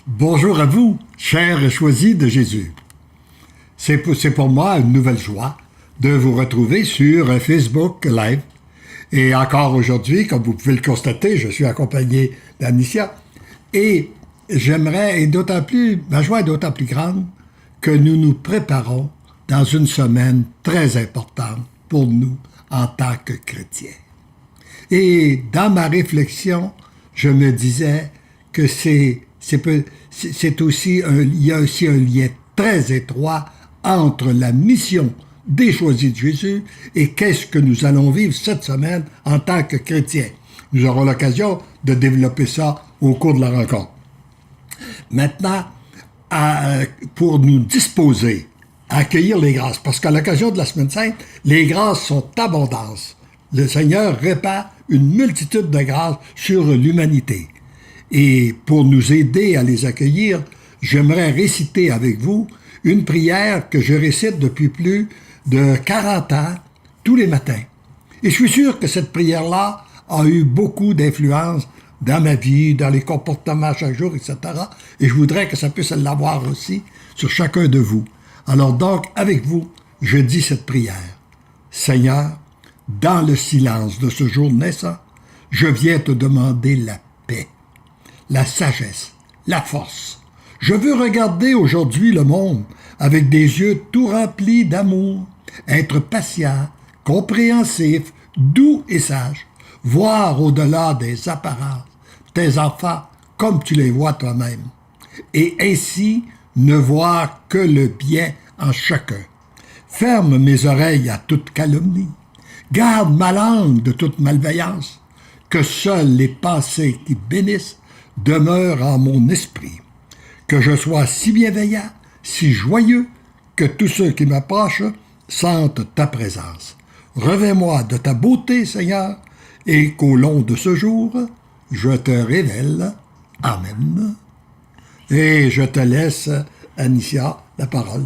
Bonjour à vous, chers choisis de Jésus. C'est pour moi une nouvelle joie de vous retrouver sur Facebook Live. Et encore aujourd'hui, comme vous pouvez le constater, je suis accompagné d'Anicia. Et ma joie est d'autant plus grande que nous nous préparons dans une semaine très importante pour nous en tant que chrétiens. Et dans ma réflexion, je me disais que il y a aussi un lien très étroit entre la mission des choisis de Jésus et qu'est-ce que nous allons vivre cette semaine en tant que chrétiens. Nous aurons l'occasion de développer ça au cours de la rencontre. Maintenant, pour nous disposer à accueillir les grâces, parce qu'à l'occasion de la Semaine Sainte, les grâces sont abondantes. Le Seigneur répand une multitude de grâces sur l'humanité. Et pour nous aider à les accueillir, j'aimerais réciter avec vous une prière que je récite depuis plus de 40 ans, tous les matins. Et je suis sûr que cette prière-là a eu beaucoup d'influence dans ma vie, dans les comportements chaque jour, etc. Et je voudrais que ça puisse l'avoir aussi sur chacun de vous. Alors donc, avec vous, je dis cette prière. Seigneur, dans le silence de ce jour naissant, je viens te demander la paix, la sagesse, la force. Je veux regarder aujourd'hui le monde avec des yeux tout remplis d'amour, être patient, compréhensif, doux et sage, voir au-delà des apparences tes enfants comme tu les vois toi-même, et ainsi ne voir que le bien en chacun. Ferme mes oreilles à toute calomnie, garde ma langue de toute malveillance, que seuls les pensées qui bénissent demeurent en mon esprit, que je sois si bienveillant, si joyeux, que tous ceux qui m'approchent sentent ta présence. Revêt-moi de ta beauté, Seigneur, et qu'au long de ce jour, je te révèle. Amen. Et je te laisse, Anicia, la parole.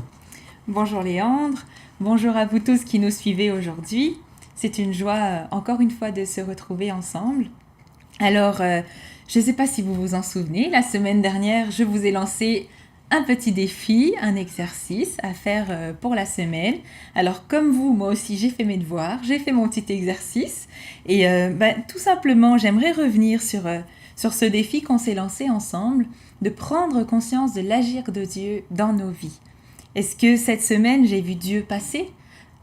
Bonjour Léandre, bonjour à vous tous qui nous suivez aujourd'hui. C'est une joie, encore une fois, de se retrouver ensemble. Alors, je ne sais pas si vous vous en souvenez, la semaine dernière, je vous ai lancé un petit défi, un exercice à faire pour la semaine. Alors, comme vous, moi aussi, j'ai fait mes devoirs, j'ai fait mon petit exercice. Et tout simplement, j'aimerais revenir sur ce défi qu'on s'est lancé ensemble, de prendre conscience de l'agir de Dieu dans nos vies. Est-ce que cette semaine, j'ai vu Dieu passer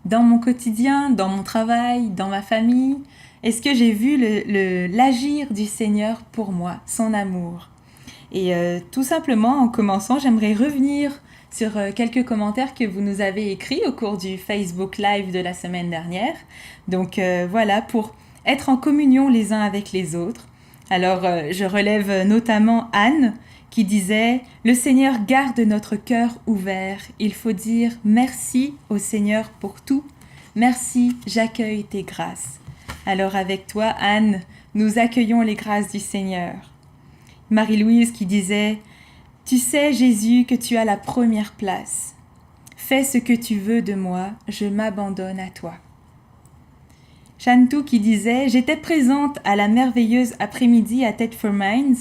dans mon quotidien, dans mon travail, dans ma famille? Est-ce que j'ai vu l'agir du Seigneur pour moi, son amour? Et tout simplement, en commençant, j'aimerais revenir sur quelques commentaires que vous nous avez écrits au cours du Facebook Live de la semaine dernière. Donc voilà, pour être en communion les uns avec les autres. Alors, je relève notamment Anne qui disait « Le Seigneur garde notre cœur ouvert. Il faut dire merci au Seigneur pour tout. Merci, j'accueille tes grâces. » Alors avec toi, Anne, nous accueillons les grâces du Seigneur. Marie-Louise qui disait « Tu sais, Jésus, que tu as la première place. Fais ce que tu veux de moi, je m'abandonne à toi. » Chantou qui disait « J'étais présente à la merveilleuse après-midi à Thetford Mines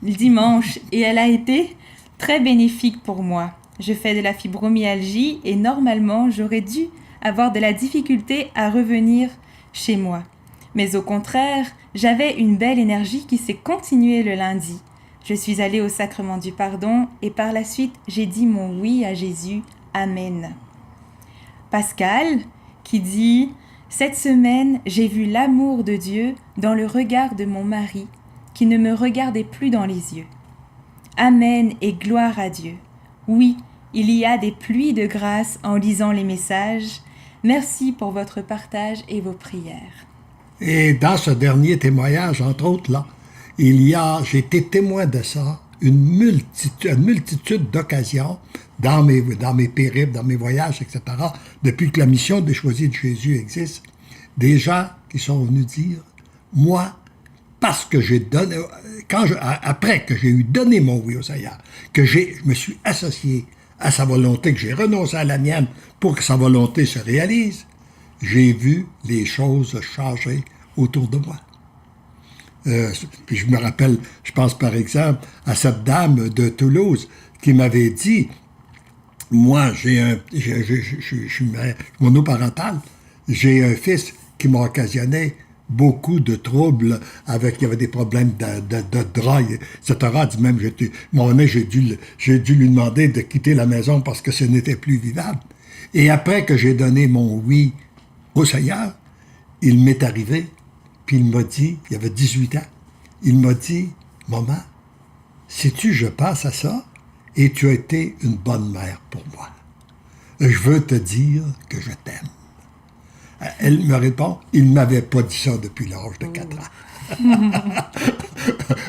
le dimanche et elle a été très bénéfique pour moi. Je fais de la fibromyalgie et normalement j'aurais dû avoir de la difficulté à revenir chez moi. Mais au contraire, j'avais une belle énergie qui s'est continuée le lundi. Je suis allée au sacrement du pardon et par la suite, j'ai dit mon oui à Jésus. Amen. » Pascal qui dit « Cette semaine, j'ai vu l'amour de Dieu dans le regard de mon mari qui ne me regardait plus dans les yeux. Amen et gloire à Dieu. Oui, il y a des pluies de grâce en lisant les messages. Merci pour votre partage et vos prières. » Et dans ce dernier témoignage, entre autres, là, j'ai été témoin de ça, une multitude d'occasions dans mes périples, dans mes voyages, etc., depuis que la mission des choisis de Jésus existe, des gens qui sont venus dire, moi, parce que j'ai donné, après que j'ai eu donné mon oui au Seigneur, que je me suis associé à sa volonté, que j'ai renoncé à la mienne pour que sa volonté se réalise, j'ai vu les choses changer autour de moi. Puis je me rappelle, je pense par exemple à cette dame de Toulouse qui m'avait dit, moi, je suis monoparental, j'ai un fils qui m'a occasionné beaucoup de troubles avec, il y avait des problèmes de drogue, etc. Elle dit même, j'ai dû lui demander de quitter la maison parce que ce n'était plus vivable. Et après que j'ai donné mon oui au Seigneur, il m'est arrivé, puis il m'a dit, il y avait 18 ans, il m'a dit, maman, sais-tu, je pense à ça, et tu as été une bonne mère pour moi. Je veux te dire que je t'aime. Elle me répond, il ne m'avait pas dit ça depuis l'âge de 4 ans.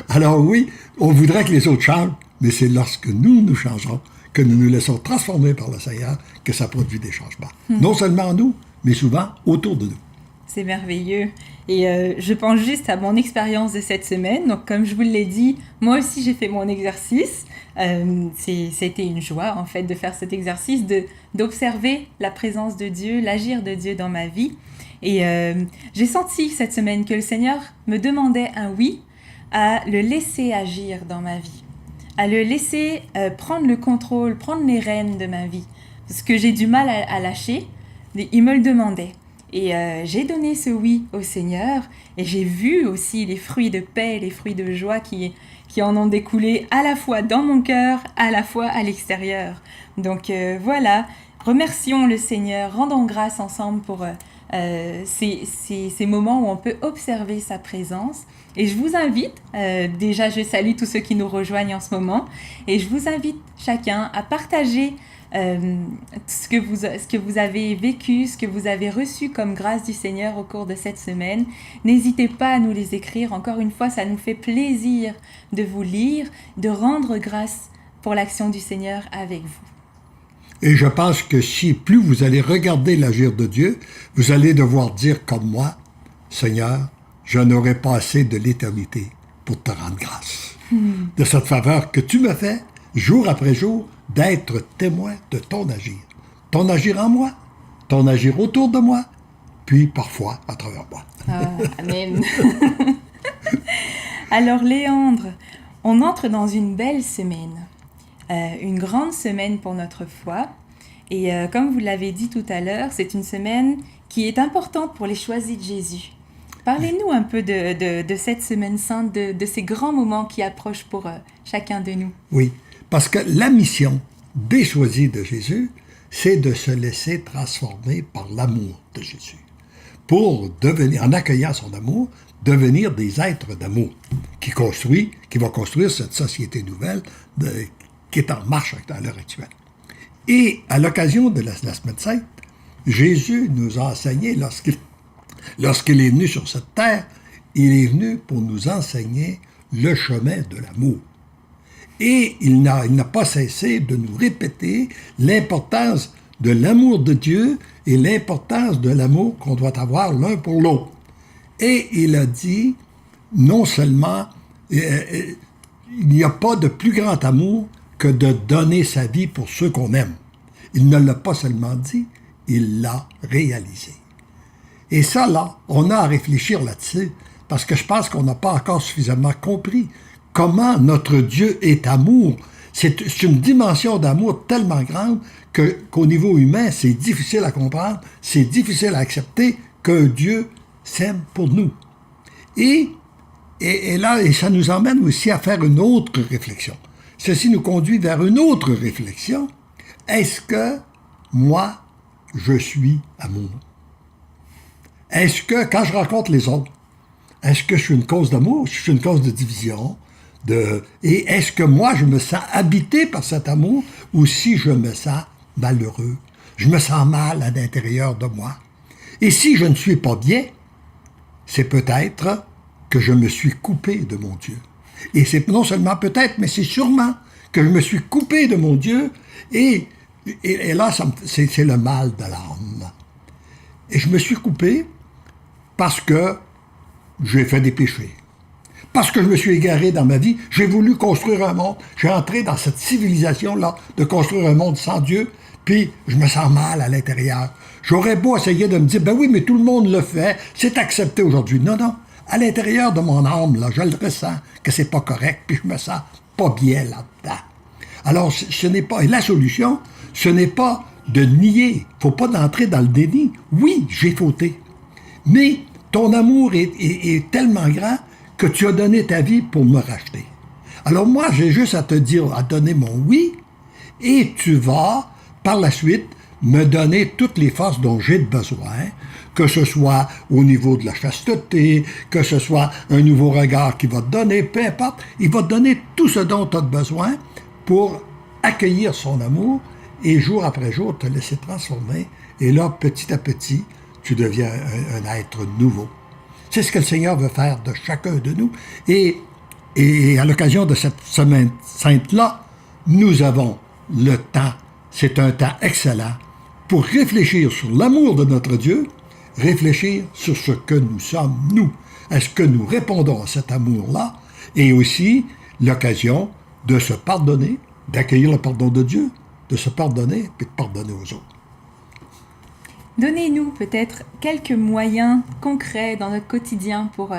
Alors oui, on voudrait que les autres changent, mais c'est lorsque nous changeons, que nous nous laissons transformer par le Seigneur, que ça produit des changements. Non seulement en nous, mais souvent autour de nous. C'est merveilleux. Et je pense juste à mon expérience de cette semaine. Donc, comme je vous l'ai dit, moi aussi, j'ai fait mon exercice. C'était une joie, en fait, de faire cet exercice, d'observer la présence de Dieu, l'agir de Dieu dans ma vie. Et j'ai senti cette semaine que le Seigneur me demandait un oui à le laisser agir dans ma vie, à le laisser prendre le contrôle, prendre les rênes de ma vie. Parce que j'ai du mal à lâcher, il me le demandait. Et j'ai donné ce oui au Seigneur et j'ai vu aussi les fruits de paix, les fruits de joie qui en ont découlé à la fois dans mon cœur, à la fois à l'extérieur. Donc voilà, remercions le Seigneur, rendons grâce ensemble pour ces moments où on peut observer sa présence. Et je vous invite, déjà je salue tous ceux qui nous rejoignent en ce moment, et je vous invite chacun à partager ce que vous avez vécu, ce que vous avez reçu comme grâce du Seigneur au cours de cette semaine. N'hésitez pas à nous les écrire. Encore une fois, ça nous fait plaisir de vous lire, de rendre grâce pour l'action du Seigneur avec vous. Et je pense que si plus vous allez regarder l'agir de Dieu, vous allez devoir dire comme moi, Seigneur, je n'aurai pas assez de l'éternité pour te rendre grâce. De cette faveur que tu me fais, jour après jour, d'être témoin de ton agir en moi, ton agir autour de moi, puis parfois à travers moi. Amen. Alors Léandre, on entre dans une belle semaine, une grande semaine pour notre foi, et comme vous l'avez dit tout à l'heure, c'est une semaine qui est importante pour les choisis de Jésus. Parlez-nous un peu de cette semaine sainte, de ces grands moments qui approchent pour chacun de nous. Oui. Parce que la mission des choisis de Jésus, c'est de se laisser transformer par l'amour de Jésus. Pour devenir, en accueillant son amour, devenir des êtres d'amour qui va construire cette société nouvelle qui est en marche à l'heure actuelle. Et à l'occasion de la Semaine Sainte, Jésus nous a enseigné, lorsqu'il est venu sur cette terre, il est venu pour nous enseigner le chemin de l'amour. Et il n'a pas cessé de nous répéter l'importance de l'amour de Dieu et l'importance de l'amour qu'on doit avoir l'un pour l'autre. Et il a dit, non seulement, il n'y a pas de plus grand amour que de donner sa vie pour ceux qu'on aime. Il ne l'a pas seulement dit, il l'a réalisé. Et ça, là, on a à réfléchir là-dessus, parce que je pense qu'on n'a pas encore suffisamment compris comment notre Dieu est amour. C'est une dimension d'amour tellement grande qu'au niveau humain, c'est difficile à comprendre, c'est difficile à accepter qu'un Dieu s'aime pour nous. Et ça nous emmène aussi à faire une autre réflexion. Ceci nous conduit vers une autre réflexion. Est-ce que moi, je suis amour? Est-ce que quand je rencontre les autres, est-ce que je suis une cause d'amour? Je suis une cause de division? Et est-ce que moi, je me sens habité par cet amour ou si je me sens malheureux? Je me sens mal à l'intérieur de moi. Et si je ne suis pas bien, c'est peut-être que je me suis coupé de mon Dieu. Et c'est non seulement peut-être, mais c'est sûrement que je me suis coupé de mon Dieu. Et là, c'est le mal de l'âme. Et je me suis coupé parce que j'ai fait des péchés. Parce que je me suis égaré dans ma vie, j'ai voulu construire un monde. J'ai entré dans cette civilisation-là de construire un monde sans Dieu, puis je me sens mal à l'intérieur. J'aurais beau essayer de me dire, ben oui, mais tout le monde le fait, c'est accepté aujourd'hui. Non, non. à l'intérieur de mon âme, là, je le ressens que c'est pas correct, puis je me sens pas bien là-dedans. Alors, ce n'est pas... Et la solution, ce n'est pas de nier. Faut pas d'entrer dans le déni. Oui, j'ai fauté. Mais ton amour est tellement grand que tu as donné ta vie pour me racheter. Alors moi, j'ai juste à te dire, à donner mon oui, et tu vas, par la suite, me donner toutes les forces dont j'ai besoin, que ce soit au niveau de la chasteté, que ce soit un nouveau regard qu'il va te donner, peu importe, il va te donner tout ce dont tu as besoin pour accueillir son amour et jour après jour te laisser transformer. Et là, petit à petit, tu deviens un être nouveau. C'est ce que le Seigneur veut faire de chacun de nous. Et à l'occasion de cette semaine sainte-là, nous avons le temps, c'est un temps excellent, pour réfléchir sur l'amour de notre Dieu, réfléchir sur ce que nous sommes, nous. Est-ce que nous répondons à cet amour-là? Et aussi l'occasion de se pardonner, d'accueillir le pardon de Dieu, de se pardonner et de pardonner aux autres. Donnez-nous peut-être quelques moyens concrets dans notre quotidien pour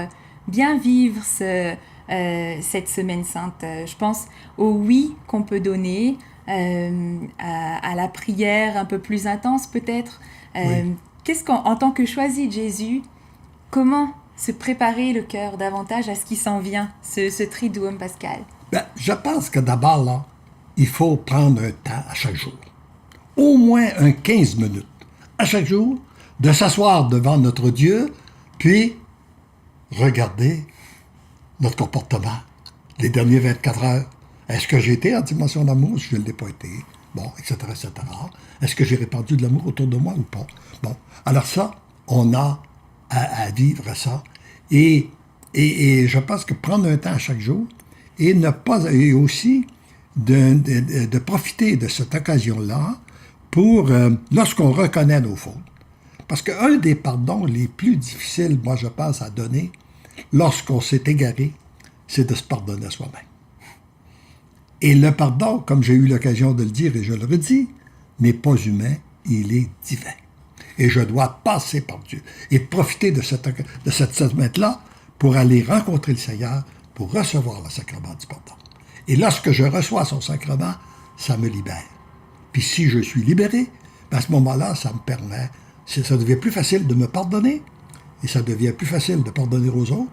bien vivre cette semaine sainte. Je pense au oui qu'on peut donner, à la prière un peu plus intense peut-être. Oui. Qu'est-ce qu'en tant que choisi de Jésus, comment se préparer le cœur davantage à ce qui s'en vient, ce triduum pascal? Je pense que d'abord, là, il faut prendre un temps à chaque jour. Au moins 15 minutes à chaque jour, de s'asseoir devant notre Dieu, puis regarder notre comportement les dernières 24 heures. Est-ce que j'ai été en dimension d'amour? Si je ne l'ai pas été. Bon, etc., etc. Est-ce que j'ai répandu de l'amour autour de moi ou pas? Bon, alors ça, on a à vivre ça. Et je pense que prendre un temps à chaque jour et ne pas... Et aussi de profiter de cette occasion-là pour, lorsqu'on reconnaît nos fautes. Parce qu'un des pardons les plus difficiles, moi je pense, à donner, lorsqu'on s'est égaré, c'est de se pardonner à soi-même. Et le pardon, comme j'ai eu l'occasion de le dire et je le redis, n'est pas humain, il est divin. Et je dois passer par Dieu et profiter de cette semaine-là pour aller rencontrer le Seigneur, pour recevoir le sacrement du pardon. Et lorsque je reçois son sacrement, ça me libère. Puis si je suis libéré, à ce moment-là, ça me permet, ça devient plus facile de me pardonner, et ça devient plus facile de pardonner aux autres.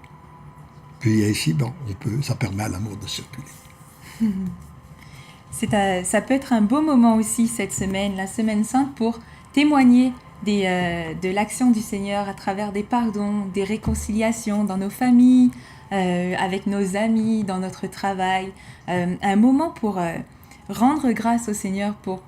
Puis ici, bon, ça permet à l'amour de circuler. Ça peut être un beau moment aussi cette semaine, la semaine sainte, pour témoigner de l'action du Seigneur à travers des pardons, des réconciliations dans nos familles, avec nos amis, dans notre travail. Un moment pour rendre grâce au Seigneur pour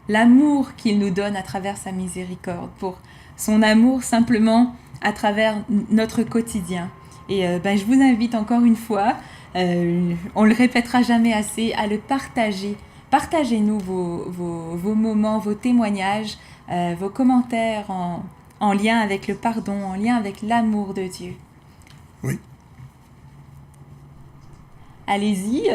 l'amour qu'il nous donne à travers sa miséricorde, pour son amour simplement à travers notre quotidien. Et je vous invite encore une fois, on le répétera jamais assez, à le partager. Partagez-nous vos moments, vos témoignages, vos commentaires en lien avec le pardon, en lien avec l'amour de Dieu. Oui. Allez-y,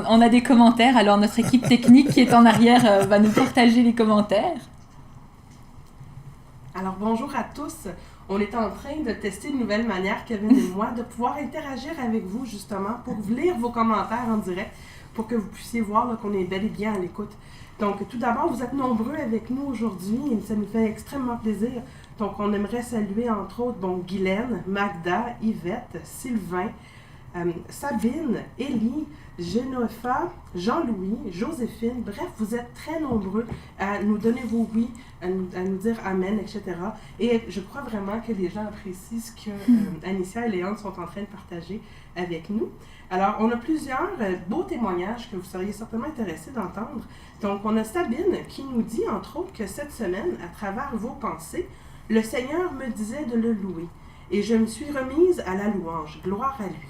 on a des commentaires, alors notre équipe technique qui est en arrière va nous partager les commentaires. Alors bonjour à tous, on est en train de tester une nouvelle manière, Kevin et moi, de pouvoir interagir avec vous justement pour lire vos commentaires en direct, pour que vous puissiez voir là, qu'on est bel et bien à l'écoute. Donc tout d'abord, vous êtes nombreux avec nous aujourd'hui et ça nous fait extrêmement plaisir. Donc on aimerait saluer entre autres Guylaine, Magda, Yvette, Sylvain, Sabine, Élie, Genofa, Jean-Louis, Joséphine, bref, vous êtes très nombreux à nous donner vos oui, à nous dire amen, etc. Et je crois vraiment que les gens apprécient ce que Anicia et Léon sont en train de partager avec nous. Alors, on a plusieurs beaux témoignages que vous seriez certainement intéressés d'entendre. Donc, on a Sabine qui nous dit, entre autres, que cette semaine, à travers vos pensées, le Seigneur me disait de le louer. Et je me suis remise à la louange. Gloire à lui.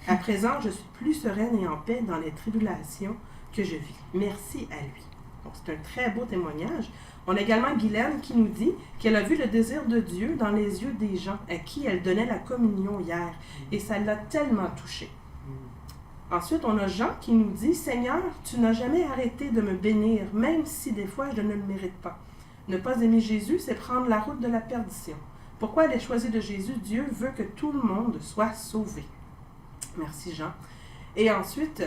À présent, je suis plus sereine et en paix dans les tribulations que je vis. Merci à lui. Donc, c'est un très beau témoignage. On a également Guylaine qui nous dit qu'elle a vu le désir de Dieu dans les yeux des gens à qui elle donnait la communion hier. Et ça l'a tellement touchée. Ensuite, on a Jean qui nous dit « Seigneur, tu n'as jamais arrêté de me bénir, même si des fois je ne le mérite pas. Ne pas aimer Jésus, c'est prendre la route de la perdition. Pourquoi les choisis de Jésus? Dieu veut que tout le monde soit sauvé. Merci Jean. Et ensuite,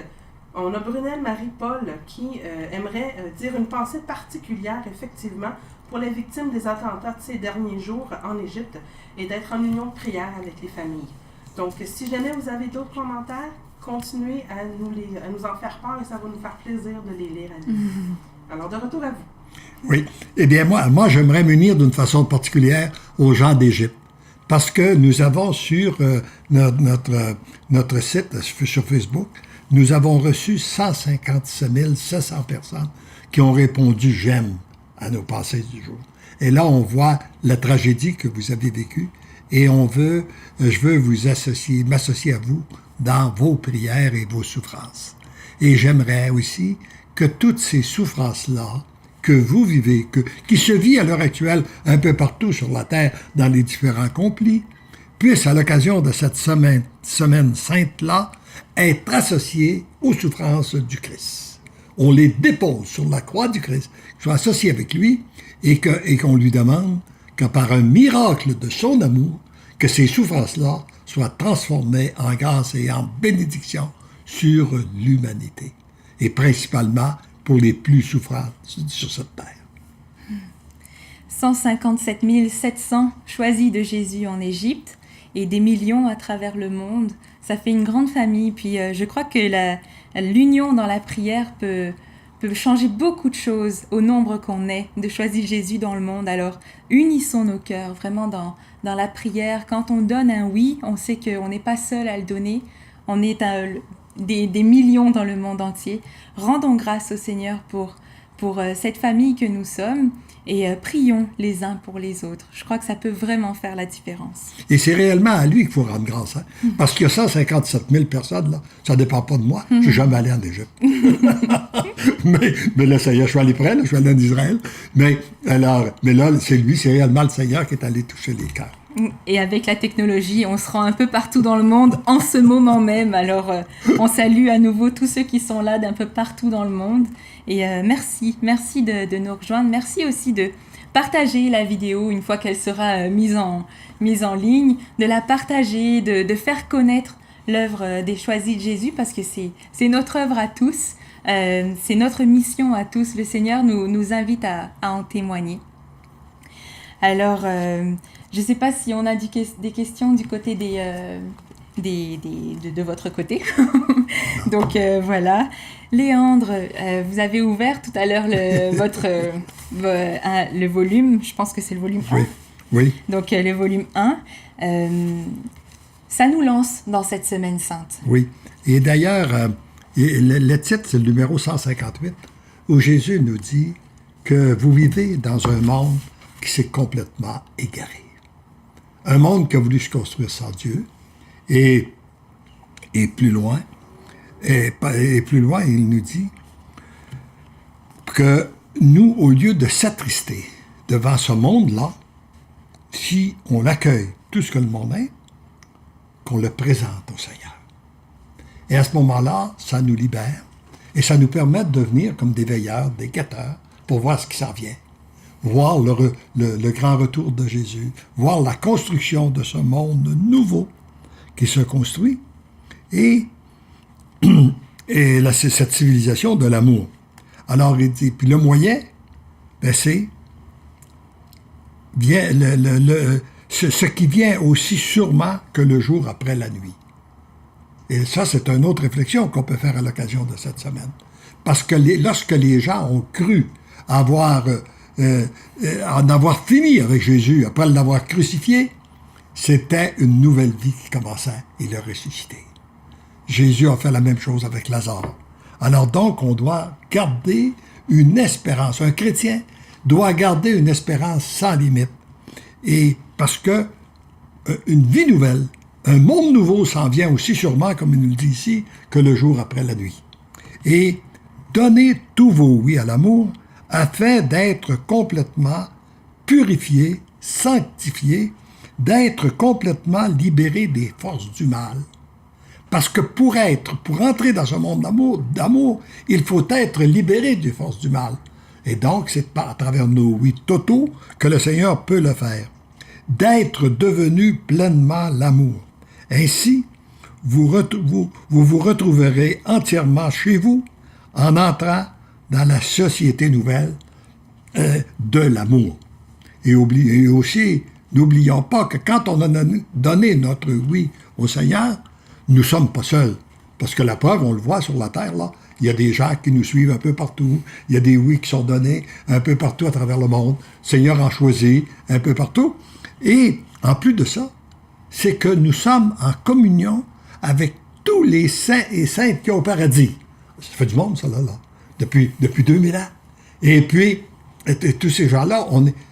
on a Brunel Marie-Paul qui aimerait dire une pensée particulière, effectivement, pour les victimes des attentats de ces derniers jours en Égypte et d'être en union de prière avec les familles. Donc, si jamais vous avez d'autres commentaires, continuez à nous en faire part et ça va nous faire plaisir de les lire à nous. Alors, de retour à vous. Oui. Eh bien, moi j'aimerais m'unir d'une façon particulière aux gens d'Égypte. Parce que nous avons sur notre site, sur Facebook, nous avons reçu 157 700 personnes qui ont répondu « j'aime » à nos pensées du jour. Et là, on voit la tragédie que vous avez vécue et je veux m'associer à vous dans vos prières et vos souffrances. Et j'aimerais aussi que toutes ces souffrances-là que vous vivez, qui se vit à l'heure actuelle un peu partout sur la terre dans les différents conflits, puissent, à l'occasion de cette semaine sainte-là, être associées aux souffrances du Christ. On les dépose sur la croix du Christ, qu'ils soient associés avec lui, et qu'on lui demande que par un miracle de son amour, que ces souffrances-là soient transformées en grâce et en bénédiction sur l'humanité, et principalement pour les plus souffrants sur cette terre. 157 700 choisis de Jésus en Égypte et des millions à travers le monde. Ça fait une grande famille. Puis je crois que l'union dans la prière peut changer beaucoup de choses au nombre qu'on est de choisir Jésus dans le monde. Alors unissons nos cœurs vraiment dans la prière. Quand on donne un oui, on sait qu'on n'est pas seul à le donner. On est des millions dans le monde entier. Rendons grâce au Seigneur pour cette famille que nous sommes et prions les uns pour les autres. Je crois que ça peut vraiment faire la différence. Et c'est réellement à lui qu'il faut rendre grâce. Hein? Parce qu'il y a 157 000 personnes, là. Ça ne dépend pas de moi. Je ne suis jamais allé en Égypte. mais là, ça y est, je suis allé près, là, je suis allé en Israël. Mais là, c'est réellement le Seigneur qui est allé toucher les cœurs. Et avec la technologie, on se rend un peu partout dans le monde en ce moment même. Alors, on salue à nouveau tous ceux qui sont là d'un peu partout dans le monde. Et merci de nous rejoindre. Merci aussi de partager la vidéo une fois qu'elle sera mise en ligne, de la partager, de faire connaître l'œuvre des Choisis de Jésus, parce que c'est notre œuvre à tous, c'est notre mission à tous. Le Seigneur nous invite à en témoigner. Alors, je ne sais pas si on a des questions du côté de votre côté. Donc, voilà. Léandre, vous avez ouvert tout à l'heure le volume. Je pense que c'est le volume 1. Oui. Donc, le volume 1. Ça nous lance dans cette semaine sainte. Oui. Et d'ailleurs, le titre, c'est le numéro 158, où Jésus nous dit que vous vivez dans un monde qui s'est complètement égaré. Un monde qui a voulu se construire sans Dieu. Et plus loin, il nous dit que nous, au lieu de s'attrister devant ce monde-là, si on l'accueille tout ce que le monde est, qu'on le présente au Seigneur. Et à ce moment-là, ça nous libère et ça nous permet de devenir comme des veilleurs, des guetteurs, pour voir ce qui s'en vient. Voir le grand retour de Jésus, voir la construction de ce monde nouveau qui se construit, et cette civilisation de l'amour. Alors, il dit, puis le moyen, c'est ce qui vient aussi sûrement que le jour après la nuit. Et ça, c'est une autre réflexion qu'on peut faire à l'occasion de cette semaine. Parce que lorsque les gens ont cru en avoir fini avec Jésus, après l'avoir crucifié, c'était une nouvelle vie qui commençait, il a ressuscité. Jésus a fait la même chose avec Lazare. Alors donc, on doit garder une espérance. Un chrétien doit garder une espérance sans limite. Et parce que une vie nouvelle, un monde nouveau s'en vient aussi sûrement, comme il nous le dit ici, que le jour après la nuit. Et donnez tous vos oui à l'amour afin d'être complètement purifié, sanctifié, d'être complètement libéré des forces du mal. Parce que pour entrer dans ce monde d'amour, il faut être libéré des forces du mal. Et donc, c'est à travers nos oui totaux que le Seigneur peut le faire. d'être devenu pleinement l'amour. Ainsi, vous vous retrouverez entièrement chez vous en entrant dans la société nouvelle de l'amour. Et aussi, n'oublions pas que quand on a donné notre oui au Seigneur, nous ne sommes pas seuls. Parce que la preuve, on le voit sur la terre, là. Il y a des gens qui nous suivent un peu partout. Il y a des oui qui sont donnés un peu partout à travers le monde. Le Seigneur en choisit un peu partout. Et en plus de ça, c'est que nous sommes en communion avec tous les saints et saintes qui ont au paradis. Ça fait du monde, ça, là. Depuis 2000 ans. Et puis, tous ces gens-là,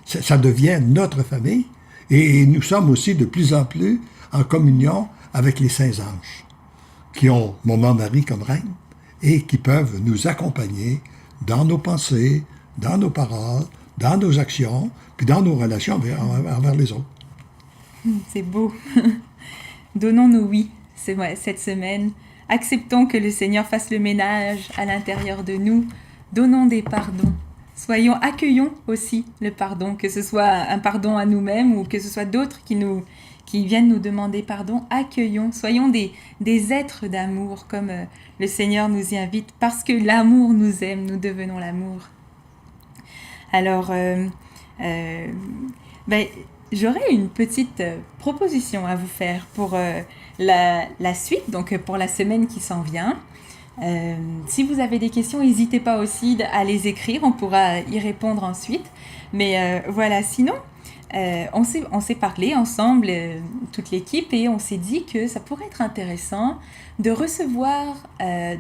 ça devient notre famille. Et nous sommes aussi de plus en plus en communion avec les saints anges, qui ont Maman Marie comme reine et qui peuvent nous accompagner dans nos pensées, dans nos paroles, dans nos actions, puis dans nos relations envers les autres. C'est beau. Donnons nos oui cette semaine. Acceptons que le Seigneur fasse le ménage à l'intérieur de nous. Donnons des pardons. Accueillons aussi le pardon, que ce soit un pardon à nous-mêmes ou que ce soit d'autres qui viennent nous demander pardon. Accueillons, soyons des êtres d'amour comme le Seigneur nous y invite. Parce que l'amour nous aime, nous devenons l'amour. Alors, j'aurais une petite proposition à vous faire pour la suite, donc pour la semaine qui s'en vient. Si vous avez des questions, n'hésitez pas aussi à les écrire, on pourra y répondre ensuite. Mais voilà, sinon, on s'est parlé ensemble, toute l'équipe, et on s'est dit que ça pourrait être intéressant de recevoir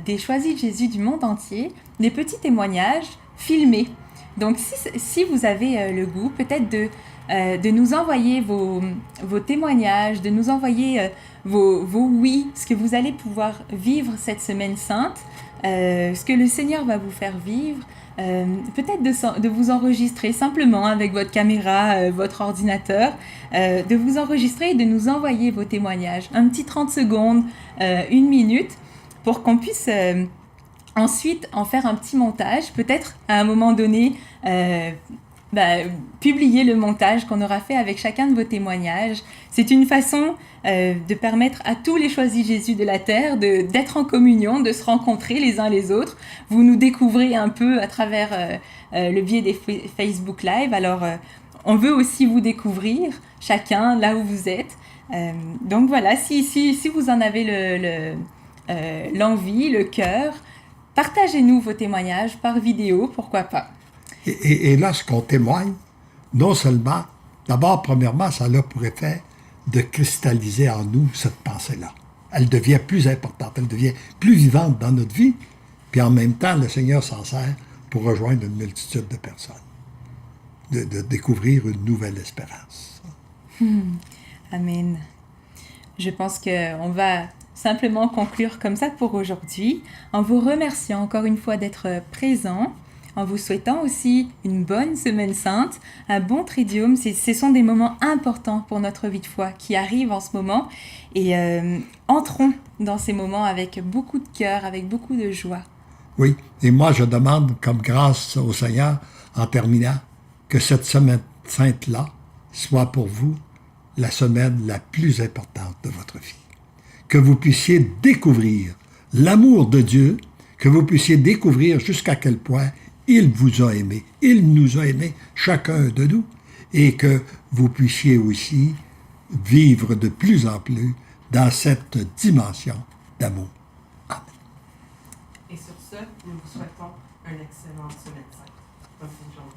des choisis de Jésus du monde entier, des petits témoignages filmés. Donc si vous avez le goût, peut-être de nous envoyer vos témoignages, de nous envoyer vos oui, ce que vous allez pouvoir vivre cette semaine sainte, ce que le Seigneur va vous faire vivre, peut-être de vous enregistrer simplement avec votre caméra, votre ordinateur, de vous enregistrer et de nous envoyer vos témoignages, un petit 30 secondes, 1 minute, pour qu'on puisse ensuite en faire un petit montage, peut-être à un moment donné, publier le montage qu'on aura fait avec chacun de vos témoignages. C'est une façon de permettre à tous les choisis Jésus de la terre d'être en communion, de se rencontrer les uns les autres. Vous nous découvrez un peu à travers le biais des Facebook Live. Alors, on veut aussi vous découvrir, chacun, là où vous êtes. Donc voilà, si vous en avez l'envie, le cœur, partagez-nous vos témoignages par vidéo, pourquoi pas. Et lorsqu'on témoigne, non seulement, d'abord, premièrement, ça a pour effet de cristalliser en nous cette pensée-là. Elle devient plus importante, elle devient plus vivante dans notre vie, puis en même temps, le Seigneur s'en sert pour rejoindre une multitude de personnes, de découvrir une nouvelle espérance. Amen. Je pense qu'on va simplement conclure comme ça pour aujourd'hui, en vous remerciant encore une fois d'être présents, en vous souhaitant aussi une bonne semaine sainte, un bon tridium. Ce sont des moments importants pour notre vie de foi qui arrivent en ce moment. Et entrons dans ces moments avec beaucoup de cœur, avec beaucoup de joie. Oui, et moi je demande comme grâce au Seigneur, en terminant, que cette semaine sainte-là soit pour vous la semaine la plus importante de votre vie. Que vous puissiez découvrir l'amour de Dieu, que vous puissiez découvrir jusqu'à quel point il vous a aimé, il nous a aimés, chacun de nous, et que vous puissiez aussi vivre de plus en plus dans cette dimension d'amour. Amen. Et sur ce, nous vous souhaitons une excellente semaine sainte. Bonne fin de journée.